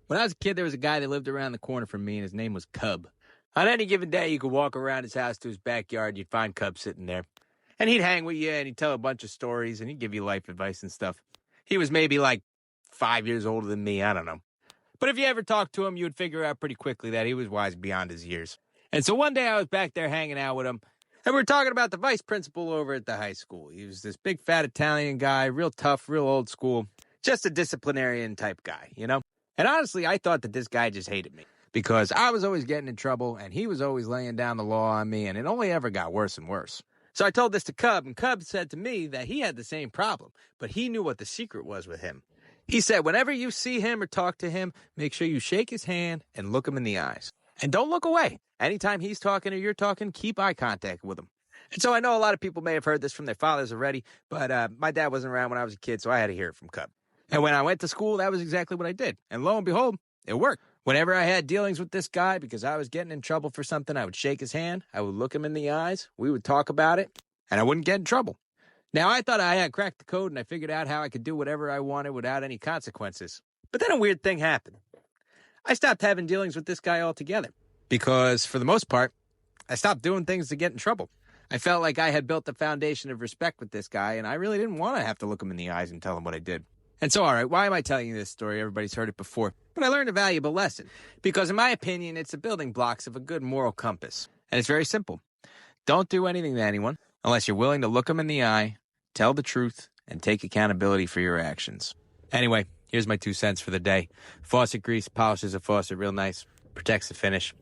When I was a kid, there was a guy that lived around the corner from me, and his name was Cub. On any given day, you could walk around his house to his backyard, you'd find Cub sitting there. And he'd hang with you, and he'd tell a bunch of stories, and he'd give you life advice and stuff. He was maybe like 5 years older than me, I don't know. But if you ever talked to him, you would figure out pretty quickly that he was wise beyond his years. And so one day I was back there hanging out with him, and we were talking about the vice principal over at the high school. He was this big, fat Italian guy, real tough, real old school, just a disciplinarian type guy, you know? And honestly, I thought that this guy just hated me because I was always getting in trouble, and he was always laying down the law on me, and it only ever got worse and worse. So I told this to Cub, and Cub said to me that he had the same problem, but he knew what the secret was with him. He said, whenever you see him or talk to him, make sure you shake his hand and look him in the eyes. And don't look away. Anytime he's talking or you're talking, keep eye contact with him. And so I know a lot of people may have heard this from their fathers already, but my dad wasn't around when I was a kid, so I had to hear it from Cub. And when I went to school, that was exactly what I did. And lo and behold, it worked. Whenever I had dealings with this guy because I was getting in trouble for something, I would shake his hand, I would look him in the eyes, we would talk about it, and I wouldn't get in trouble. Now, I thought I had cracked the code, and I figured out how I could do whatever I wanted without any consequences. But then a weird thing happened. I stopped having dealings with this guy altogether because, for the most part, I stopped doing things to get in trouble. I felt like I had built a foundation of respect with this guy, and I really didn't want to have to look him in the eyes and tell him what I did. And so, all right, why am I telling you this story? Everybody's heard it before. But I learned a valuable lesson because, in my opinion, it's the building blocks of a good moral compass. And it's very simple. Don't do anything to anyone unless you're willing to look them in the eye, tell the truth, and take accountability for your actions. Anyway, here's my 2 cents for the day. Faucet grease polishes a faucet real nice, protects the finish.